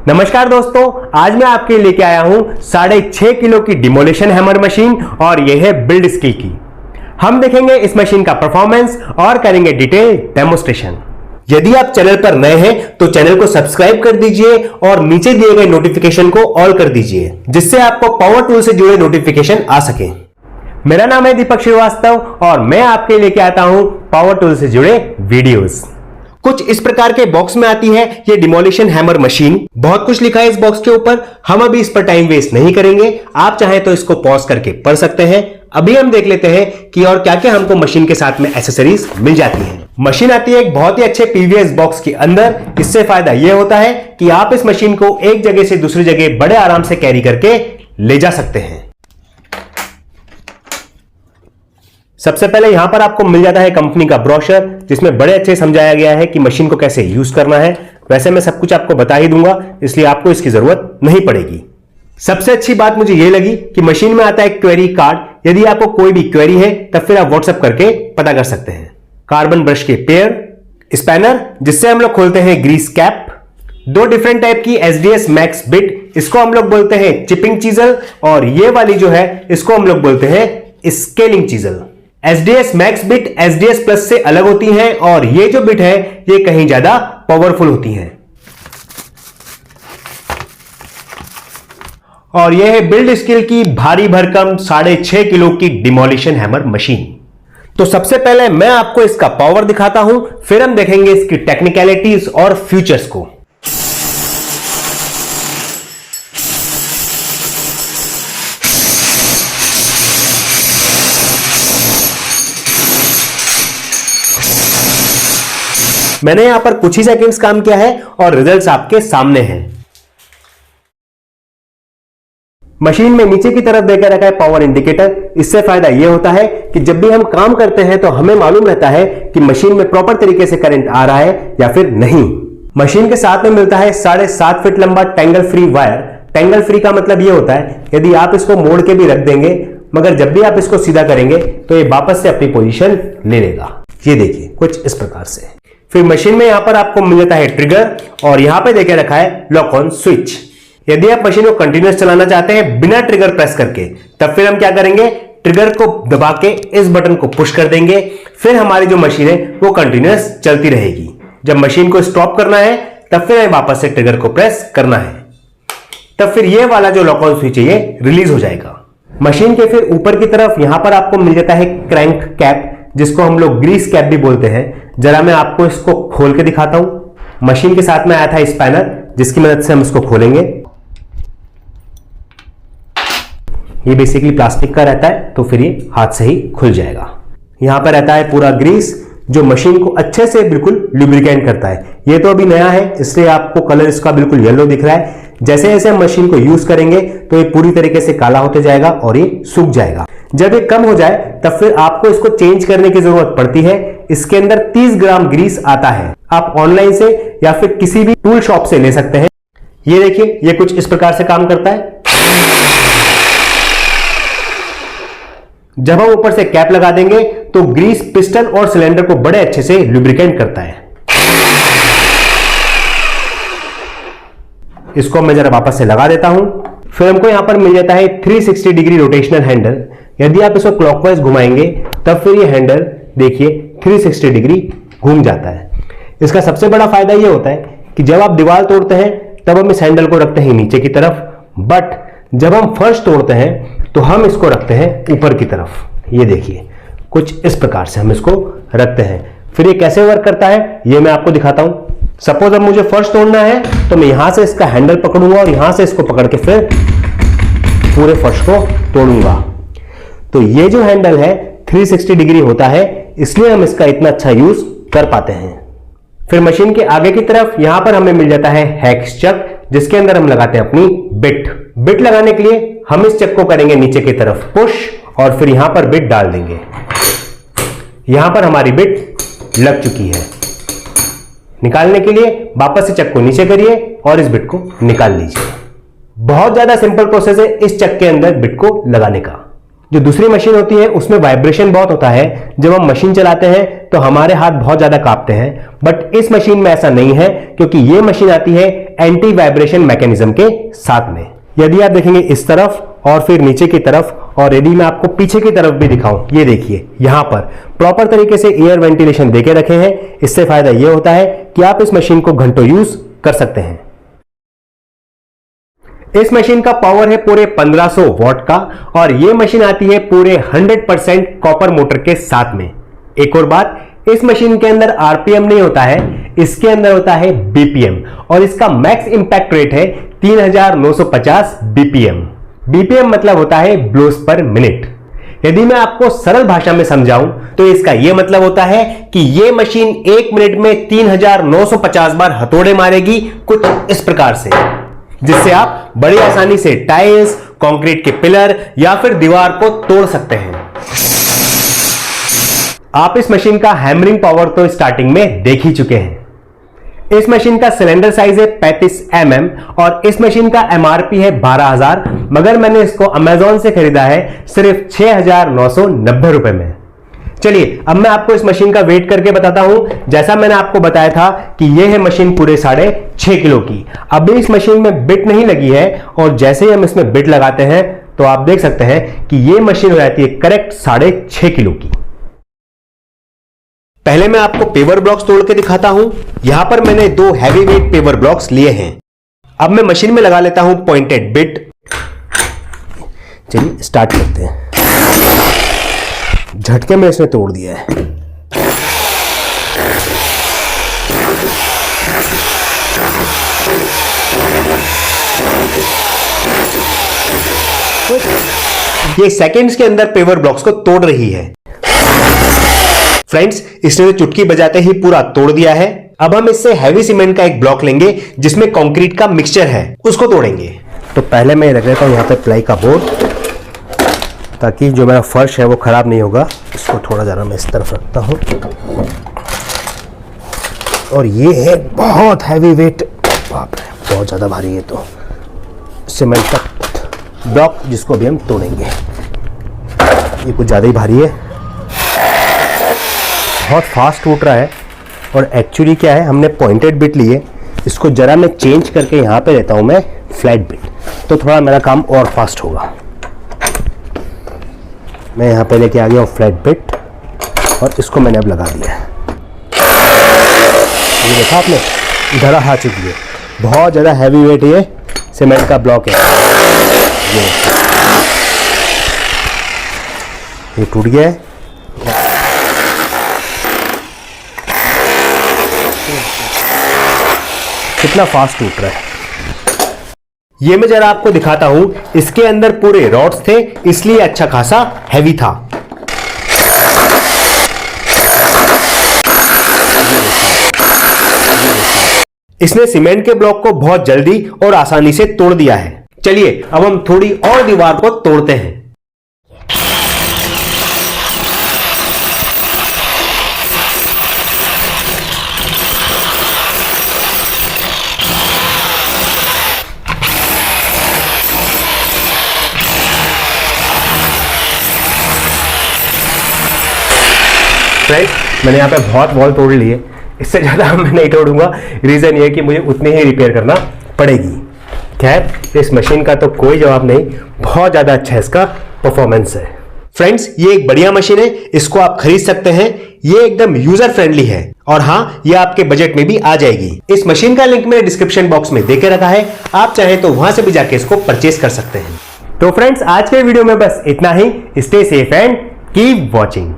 नमस्कार दोस्तों, आज मैं आपके लिए लेके आया हूं 6.5 किलो की डिमोलिशन हैमर मशीन और यह है बिल्ड स्किल की। हम देखेंगे इस मशीन का परफॉर्मेंस और करेंगे डिटेल डेमोस्ट्रेशन। यदि आप चैनल पर नए हैं तो चैनल को सब्सक्राइब कर दीजिए और नीचे दिए गए नोटिफिकेशन को ऑल कर दीजिए, जिससे आपको पावर टूल से जुड़े नोटिफिकेशन आ सके। मेरा नाम है दीपक श्रीवास्तव और मैं आपके लिए लेके आता हूं पावर टूल से जुड़े वीडियोस। कुछ इस प्रकार के बॉक्स में आती है ये डिमोलिशन हैमर मशीन। बहुत कुछ लिखा है इस बॉक्स के ऊपर, हम अभी इस पर टाइम वेस्ट नहीं करेंगे। आप चाहें तो इसको पॉज करके पढ़ सकते हैं। अभी हम देख लेते हैं कि और क्या क्या हमको मशीन के साथ में एक्सेसरीज मिल जाती है। मशीन आती है एक बहुत ही अच्छे पीवीएस बॉक्स के अंदर। इससे फायदा यह होता है कि आप इस मशीन को एक जगह से दूसरी जगह बड़े आराम से कैरी करके ले जा सकते हैं। सबसे पहले यहां पर आपको मिल जाता है कंपनी का ब्रोशर, जिसमें बड़े अच्छे समझाया गया है कि मशीन को कैसे यूज करना है। वैसे मैं सब कुछ आपको बता ही दूंगा, इसलिए आपको इसकी जरूरत नहीं पड़ेगी। सबसे अच्छी बात मुझे यह लगी कि मशीन में आता है क्वेरी कार्ड। यदि आपको कोई भी क्वेरी है तब फिर आप व्हाट्सएप करके पता कर सकते हैं। कार्बन ब्रश के पेयर, स्पैनर जिससे हम लोग खोलते हैं ग्रीस कैप, दो डिफरेंट टाइप की SDS मैक्स बिट, इसको हम लोग बोलते हैं चिपिंग चीजल, और ये वाली जो है इसको हम लोग बोलते हैं scaling chisel. SDS max bit SDS plus से अलग होती हैं और ये जो बिट है ये कहीं ज्यादा पावरफुल होती हैं। और यह है बिल्ड स्किल की भारी भरकम 6.5 किलो की डिमोलिशन हैमर मशीन। तो सबसे पहले मैं आपको इसका पावर दिखाता हूं, फिर हम देखेंगे इसकी टेक्निकलिटीज और फीचर्स को। मैंने यहां पर कुछ ही सेकंड्स काम किया है और रिजल्ट्स आपके सामने हैं। मशीन में नीचे की तरफ देकर रखा है पावर इंडिकेटर। इससे फायदा यह होता है कि जब भी हम काम करते हैं तो हमें मालूम रहता है कि मशीन में प्रॉपर तरीके से करंट आ रहा है या फिर नहीं। मशीन के साथ में मिलता है 7.5 फीट लंबा tangle free wire. Tangle free का मतलब यह होता है यदि आप इसको मोड़ के भी रख देंगे, मगर जब भी आप इसको सीधा करेंगे तो ये वापस से अपनी पोजीशन ले लेगा। ये देखिए कुछ इस प्रकार से। फिर मशीन में यहां पर आपको मिल जाता है ट्रिगर और यहां पे देके रखा है लॉक ऑन स्विच। यदि आप मशीन को कंटिन्यूअस चलाना चाहते हैं बिना ट्रिगर प्रेस करके, तब फिर हम क्या करेंगे, ट्रिगर को दबा के इस बटन को पुश कर देंगे। फिर हमारी जो मशीन है वो कंटिन्यूअस चलती रहेगी। जब मशीन को स्टॉप करना है तब फिर हमें वापस से ट्रिगर को प्रेस करना है, तब फिर ये वाला जो लॉक ऑन स्विच है ये रिलीज हो जाएगा। मशीन के फिर ऊपर की तरफ यहां पर आपको मिल जाता है क्रैंक कैप, जिसको हम लोग ग्रीस कैप भी बोलते हैं। जरा मैं आपको इसको खोल के दिखाता हूं। मशीन के साथ में आया था स्पैनर, जिसकी मदद से हम इसको खोलेंगे। ये बेसिकली प्लास्टिक का रहता है तो फिर ये हाथ से ही खुल जाएगा। यहां पर रहता है पूरा ग्रीस जो मशीन को अच्छे से बिल्कुल लुब्रिकेंट करता है। ये तो अभी नया है इसलिए आपको कलर इसका बिल्कुल येलो दिख रहा है। जैसे जैसे हम मशीन को यूज करेंगे तो ये पूरी तरीके से काला होते जाएगा और ये सूख जाएगा। जब ये कम हो जाए तब फिर आपको इसको चेंज करने की जरूरत पड़ती है। इसके अंदर 30 ग्राम ग्रीस आता है। आप ऑनलाइन से या फिर किसी भी टूल शॉप से ले सकते हैं। ये देखिए ये कुछ इस प्रकार से काम करता है। जब हम ऊपर से कैप लगा देंगे तो ग्रीस पिस्टन और सिलेंडर को बड़े अच्छे से लुब्रिकेंट करता है। इसको मैं जरा वापस से लगा देता हूं। फिर हमको यहां पर मिल जाता है 360 डिग्री रोटेशनल हैंडल। यदि आप इसको क्लॉकवाइज घुमाएंगे तब फिर ये हैंडल देखिए 360 डिग्री घूम जाता है। इसका सबसे बड़ा फायदा ये होता है कि जब आप दीवार तोड़ते हैं तब हम इस हैंडल को रखते हैं नीचे की तरफ, बट जब हम फर्श तोड़ते हैं तो हम इसको रखते हैं ऊपर की तरफ। ये देखिए कुछ इस प्रकार से हम इसको रखते हैं। फिर ये कैसे वर्क करता है ये मैं आपको दिखाता हूं। सपोज अब मुझे फर्श तोड़ना है तो मैं यहां से इसका हैंडल पकड़ूंगा और यहां से इसको पकड़ के फिर पूरे फर्श को तोड़ूंगा। तो ये जो हैंडल है 360 डिग्री होता है, इसलिए हम इसका इतना अच्छा यूज कर पाते हैं। फिर मशीन के आगे की तरफ यहां पर हमें मिल जाता है हेक्स चक, जिसके अंदर हम लगाते हैं अपनी बिट। बिट लगाने के लिए हम इस चक को करेंगे नीचे की तरफ पुश और फिर यहां पर बिट डाल देंगे। यहां पर हमारी बिट लग चुकी है। निकालने के लिए वापस से चक को नीचे करिए और इस बिट को निकाल लीजिए। बहुत ज्यादा सिंपल प्रोसेस है इस चक के अंदर बिट को लगाने का। जो दूसरी मशीन होती है उसमें वाइब्रेशन बहुत होता है। जब हम मशीन चलाते हैं तो हमारे हाथ बहुत ज्यादा कांपते हैं, बट इस मशीन में ऐसा नहीं है क्योंकि यह मशीन आती है एंटी वाइब्रेशन मैकेनिज्म के साथ में। यदि आप देखेंगे इस तरफ और फिर नीचे की तरफ, और यदि मैं आपको पीछे की तरफ भी दिखाऊं, ये देखिए यहां पर प्रॉपर तरीके से एयर वेंटिलेशन देके रखे हैं। इससे फायदा यह होता है कि आप इस मशीन को घंटों यूज कर सकते हैं। इस मशीन का पावर है पूरे 1500 वॉट का और यह मशीन आती है पूरे 100% कॉपर मोटर के साथ में। एक और बात, इस मशीन के अंदर आरपीएम नहीं होता है, इसके अंदर होता है बीपीएम, और इसका मैक्स इंपैक्ट रेट है 3950 बीपीएम। बीपीएम मतलब होता है ब्लोस पर मिनट। यदि मैं आपको सरल भाषा में समझाऊं तो इसका यह मतलब होता है कि यह मशीन 1 मिनट में 3950 बार हथौड़े मारेगी, कुछ इस प्रकार से, जिससे आप बड़ी आसानी से टाइल्स, कंक्रीट के पिलर या फिर दीवार को तोड़ सकते हैं। आप इस मशीन का हैमरिंग पावर तो स्टार्टिंग में देख ही चुके हैं। इस मशीन का सिलेंडर साइज है 35 mm और इस मशीन का एमआरपी है 12,000, मगर मैंने इसको अमेजॉन से खरीदा है सिर्फ 6,990 रुपए में। चलिए अब मैं आपको इस मशीन का वेट करके बताता हूं। जैसा मैंने आपको बताया था कि यह है मशीन पूरे 6.5 किलो की। अभी इस मशीन में बिट नहीं लगी है और जैसे ही हम इसमें बिट लगाते हैं तो आप देख सकते हैं कि यह मशीन हो जाती है करेक्ट 6.5 किलो की। पहले मैं आपको पेवर ब्लॉक्स तोड़ के दिखाता हूं। यहां पर मैंने 2 हैवी वेट पेवर ब्लॉक्स लिए हैं। अब मैं मशीन में लगा लेता हूं पॉइंटेड बिट। चलिए स्टार्ट करते हैं। झटके में इसने तोड़ दिया है। ये सेकंड्स के अंदर पेवर ब्लॉक्स को तोड़ रही है। फ्रेंड्स, इसने चुटकी बजाते ही पूरा तोड़ दिया है। अब हम इससे हैवी सीमेंट का एक ब्लॉक लेंगे जिसमें कंक्रीट का मिक्सचर है, उसको तोड़ेंगे। तो पहले मैं रख लेता हूं यहां पे प्लाई का बोर्ड, ताकि जो मेरा फर्श है वो खराब नहीं होगा। इसको थोड़ा जरा मैं इस तरफ रखता हूं। और ये है बहुत हैवी वेट, बाप रे बहुत ज्यादा भारी है। तो सीमेंट का ब्लॉक जिसको भी हम तोड़ेंगे, ये कुछ ज्यादा ही भारी है, बहुत फास्ट टूट रहा है। और एक्चुअली क्या है, हमने पॉइंटेड बिट लिए, इसको जरा मैं चेंज करके यहाँ पे लेता हूँ मैं फ्लैट बिट, तो थोड़ा मेरा काम और फास्ट होगा। मैं यहाँ पे लेके आ गया हूँ फ्लैट बिट और इसको मैंने अब लगा दिया है। ये देखा आपने, धरा आ चुकी है। बहुत ज़्यादा हैवी वेट ये सीमेंट का ब्लॉक है। ये टूट गया है। कितना फास्ट टूट रहा है। ये मैं जरा आपको दिखाता हूं। इसके अंदर पूरे रॉड्स थे, इसलिए अच्छा खासा हैवी था। इसने सीमेंट के ब्लॉक को बहुत जल्दी और आसानी से तोड़ दिया है। चलिए अब हम थोड़ी और दीवार को तोड़ते हैं। मैंने यहाँ पे बहुत वॉल तोड़ लिए, इससे ज़्यादा मैं नहीं तोड़ूंगा। रीज़न ये है कि मुझे उतनी ही रिपेयर करना पड़ेगी। खैर इस मशीन का तो कोई जवाब नहीं, बहुत ज़्यादा अच्छा इसका परफॉर्मेंस है। फ्रेंड्स, ये एक बढ़िया मशीन है, इसको आप खरीद सकते हैं। ये एकदम यूजर फ्रेंडली है और हाँ, ये आपके बजट में भी आ जाएगी। इस मशीन का लिंक मैंने डिस्क्रिप्शन बॉक्स में देके रखा है, आप चाहें तो वहां से भी जाके इसको परचेज कर सकते हैं। तो फ्रेंड्स, आज के वीडियो में बस इतना ही। Stay safe and keep watching.